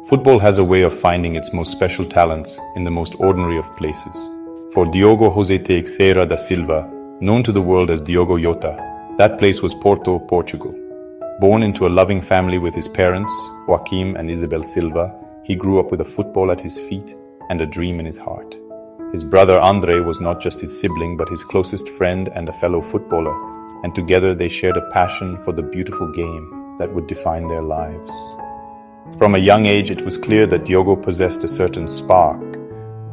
Football has a way of finding its most special talents in the most ordinary of places. For Diogo José Teixeira da Silva, known to the world as Diogo Jota, that place was Porto, Portugal. Born into a loving family with his parents, Joaquim and Isabel Silva, he grew up with a football at his feet and a dream in his heart. His brother Andre was not just his sibling but his closest friend and a fellow footballer, and together they shared a passion for the beautiful game that would define their lives. From a young age, it was clear that Diogo possessed a certain spark,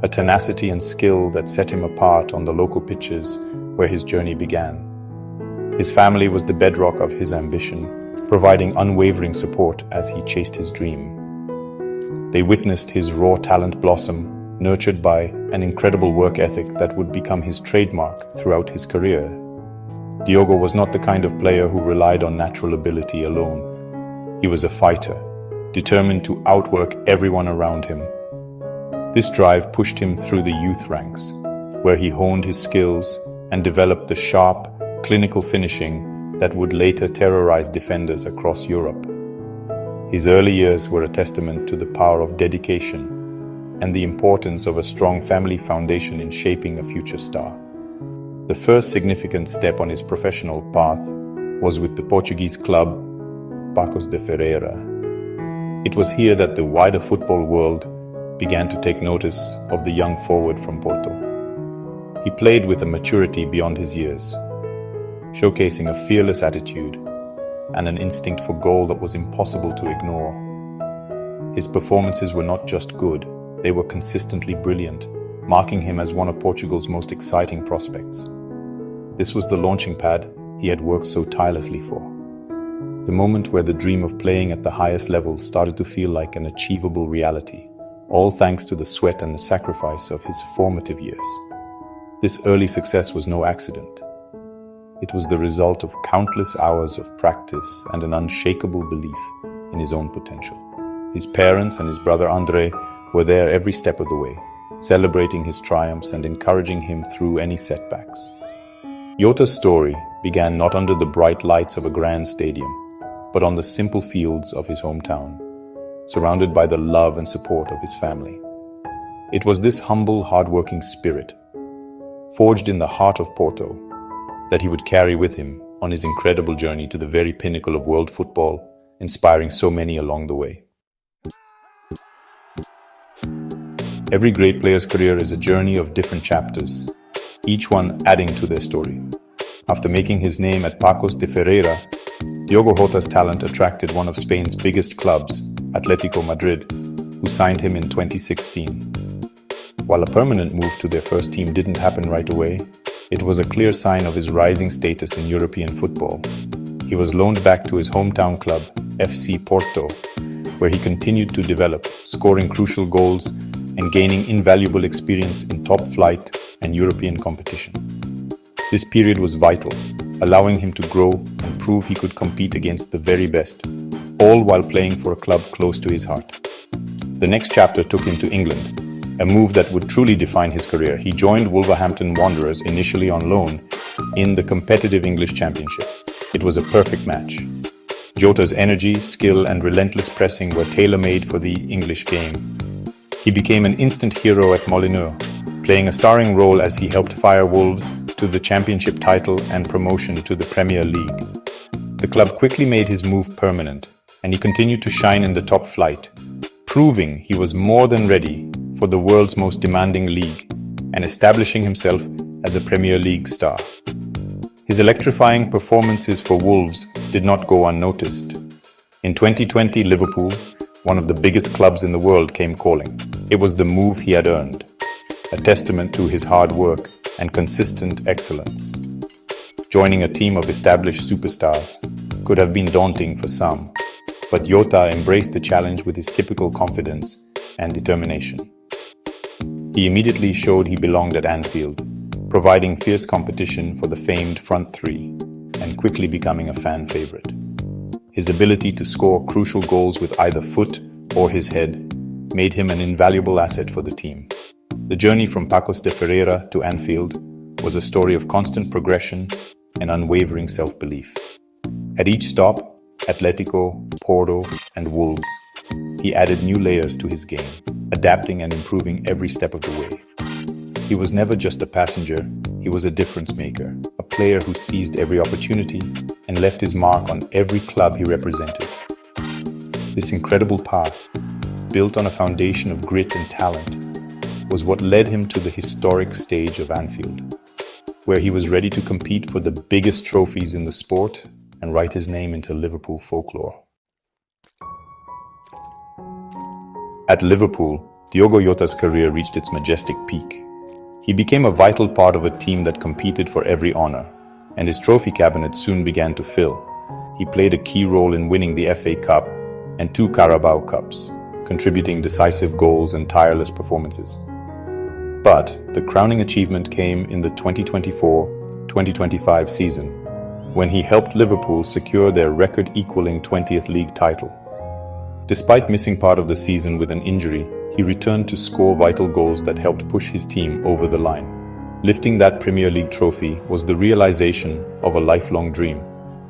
a tenacity and skill that set him apart on the local pitches where his journey began. His family was the bedrock of his ambition, providing unwavering support as he chased his dream. They witnessed his raw talent blossom, nurtured by an incredible work ethic that would become his trademark throughout his career. Diogo was not the kind of player who relied on natural ability alone. He was a fighter, determined to outwork everyone around him. This drive pushed him through the youth ranks, where he honed his skills and developed the sharp, clinical finishing that would later terrorize defenders across Europe. His early years were a testament to the power of dedication and the importance of a strong family foundation in shaping a future star. The first significant step on his professional path was with the Portuguese club Paços de Ferreira. It was here that the wider football world began to take notice of the young forward from Porto. He played with a maturity beyond his years, showcasing a fearless attitude and an instinct for goal that was impossible to ignore. His performances were not just good, they were consistently brilliant, marking him as one of Portugal's most exciting prospects. This was the launching pad he had worked so tirelessly for. The moment where the dream of playing at the highest level started to feel like an achievable reality, all thanks to the sweat and the sacrifice of his formative years. This early success was no accident. It was the result of countless hours of practice and an unshakable belief in his own potential. His parents and his brother Andre were there every step of the way, celebrating his triumphs and encouraging him through any setbacks. Jota's story began not under the bright lights of a grand stadium, but on the simple fields of his hometown, surrounded by the love and support of his family. It was this humble, hard-working spirit, forged in the heart of Porto, that he would carry with him on his incredible journey to the very pinnacle of world football, inspiring so many along the way. Every great player's career is a journey of different chapters, each one adding to their story. After making his name at Paços de Ferreira, Diogo Jota's talent attracted one of Spain's biggest clubs, Atletico Madrid, who signed him in 2016. While a permanent move to their first team didn't happen right away, it was a clear sign of his rising status in European football. He was loaned back to his hometown club, FC Porto, where he continued to develop, scoring crucial goals and gaining invaluable experience in top-flight and European competition. This period was vital, allowing him to grow and prove he could compete against the very best, all while playing for a club close to his heart. The next chapter took him to England, a move that would truly define his career. He joined Wolverhampton Wanderers initially on loan in the competitive English Championship. It was a perfect match. Jota's energy, skill, and relentless pressing were tailor-made for the English game. He became an instant hero at Molineux, playing a starring role as he helped fire Wolves to the championship title and promotion to the Premier League. The club quickly made his move permanent, and he continued to shine in the top flight, proving he was more than ready for the world's most demanding league and establishing himself as a Premier League star. His electrifying performances for Wolves did not go unnoticed. In 2020, Liverpool, one of the biggest clubs in the world, came calling. It was the move he had earned, a testament to his hard work and consistent excellence. Joining a team of established superstars could have been daunting for some, but Jota embraced the challenge with his typical confidence and determination. He immediately showed he belonged at Anfield, providing fierce competition for the famed front three and quickly becoming a fan favorite. His ability to score crucial goals with either foot or his head made him an invaluable asset for the team. The journey from Paços de Ferreira to Anfield was a story of constant progression and unwavering self-belief. At each stop, Atletico, Porto, and Wolves, He added new layers to his game, adapting and improving every step of the way. He was never just a passenger, he was a difference maker, a player who seized every opportunity and left his mark on every club he represented. This incredible path, built on a foundation of grit and talent, was what led him to the historic stage of Anfield, where he was ready to compete for the biggest trophies in the sport and write his name into Liverpool folklore. At Liverpool, Diogo Jota's career reached its majestic peak. He became a vital part of a team that competed for every honor, and his trophy cabinet soon began to fill. He played a key role in winning the FA Cup and 2 Carabao Cups, contributing decisive goals and tireless performances. But the crowning achievement came in the 2024-2025 season, when he helped Liverpool secure their record-equaling 20th league title. Despite missing part of the season with an injury, he returned to score vital goals that helped push his team over the line. Lifting that Premier League trophy was the realization of a lifelong dream,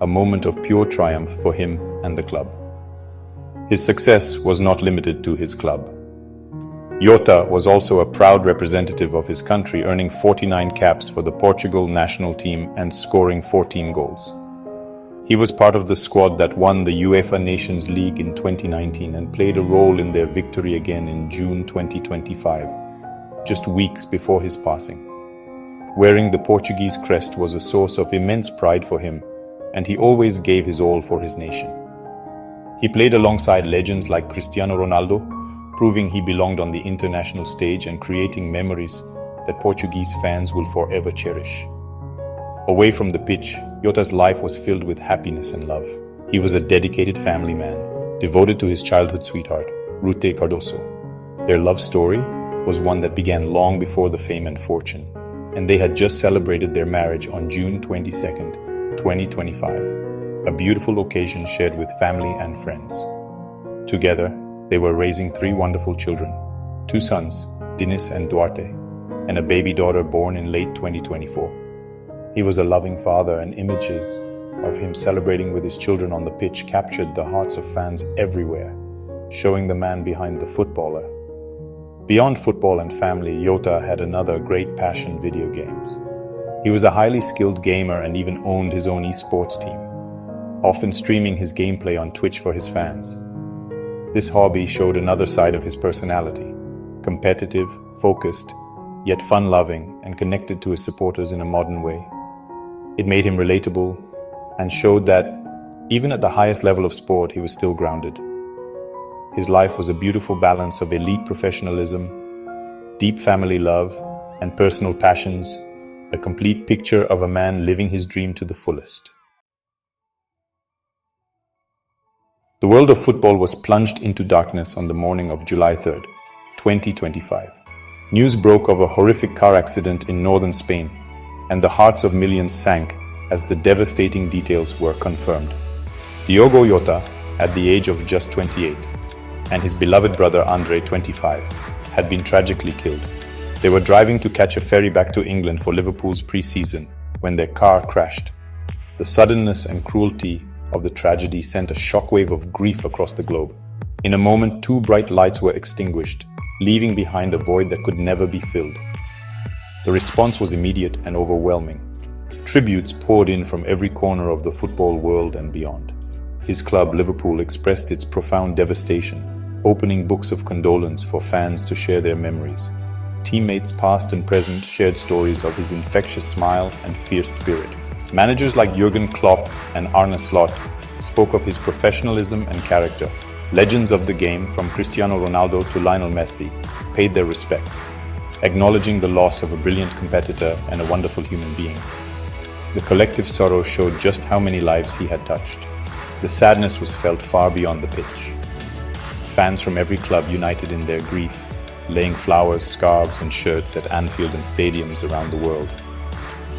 a moment of pure triumph for him and the club. His success was not limited to his club. Jota was also a proud representative of his country, earning 49 caps for the Portugal national team and scoring 14 goals. He was part of the squad that won the UEFA Nations League in 2019 and played a role in their victory again in June 2025, just weeks before his passing. Wearing the Portuguese crest was a source of immense pride for him, and he always gave his all for his nation. He played alongside legends like Cristiano Ronaldo, proving he belonged on the international stage and creating memories that Portuguese fans will forever cherish. Away from the pitch, Jota's life was filled with happiness and love. He was a dedicated family man, devoted to his childhood sweetheart, Ruth Cardoso. Their love story was one that began long before the fame and fortune, and they had just celebrated their marriage on June 22nd, 2025, a beautiful occasion shared with family and friends. Together, they were raising 3 wonderful children, 2 sons, Dinis and Duarte, and a baby daughter born in late 2024. He was a loving father, and images of him celebrating with his children on the pitch captured the hearts of fans everywhere, showing the man behind the footballer. Beyond football and family, Jota had another great passion: video games. He was a highly skilled gamer and even owned his own esports team, often streaming his gameplay on Twitch for his fans. This hobby showed another side of his personality: competitive, focused, yet fun-loving and connected to his supporters in a modern way. It made him relatable and showed that, even at the highest level of sport, he was still grounded. His life was a beautiful balance of elite professionalism, deep family love, and personal passions, a complete picture of a man living his dream to the fullest. The world of football was plunged into darkness on the morning of July 3rd, 2025. News broke of a horrific car accident in northern Spain, and the hearts of millions sank as the devastating details were confirmed. Diogo Jota, at the age of just 28, and his beloved brother Andre, 25, had been tragically killed. They were driving to catch a ferry back to England for Liverpool's pre-season when their car crashed. The suddenness and cruelty of the tragedy sent a shockwave of grief across the globe. In a moment, 2 bright lights were extinguished, leaving behind a void that could never be filled. The response was immediate and overwhelming. Tributes poured in from every corner of the football world and beyond. His club, Liverpool, expressed its profound devastation, opening books of condolence for fans to share their memories. Teammates past and present shared stories of his infectious smile and fierce spirit. Managers like Jurgen Klopp and Arne Slot spoke of his professionalism and character. Legends of the game, from Cristiano Ronaldo to Lionel Messi, paid their respects, acknowledging the loss of a brilliant competitor and a wonderful human being. The collective sorrow showed just how many lives he had touched. The sadness was felt far beyond the pitch. Fans from every club united in their grief, laying flowers, scarves, and shirts at Anfield and stadiums around the world.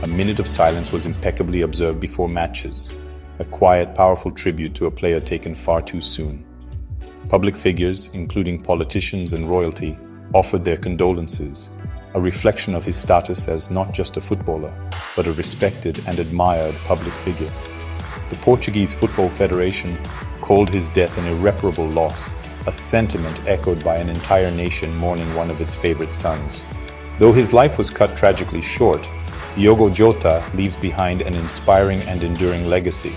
A minute of silence was impeccably observed before matches, a quiet, powerful tribute to a player taken far too soon. Public figures, including politicians and royalty, offered their condolences, a reflection of his status as not just a footballer, but a respected and admired public figure. The Portuguese Football Federation called his death an irreparable loss, a sentiment echoed by an entire nation mourning one of its favorite sons. Though his life was cut tragically short, Diogo Jota leaves behind an inspiring and enduring legacy.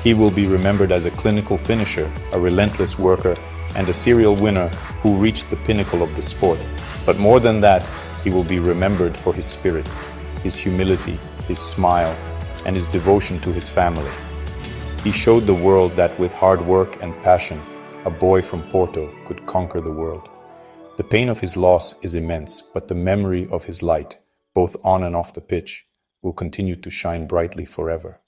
He will be remembered as a clinical finisher, a relentless worker, and a serial winner who reached the pinnacle of the sport. But more than that, he will be remembered for his spirit, his humility, his smile, and his devotion to his family. He showed the world that with hard work and passion, a boy from Porto could conquer the world. The pain of his loss is immense, but the memory of his light, both on and off the pitch, will continue to shine brightly forever.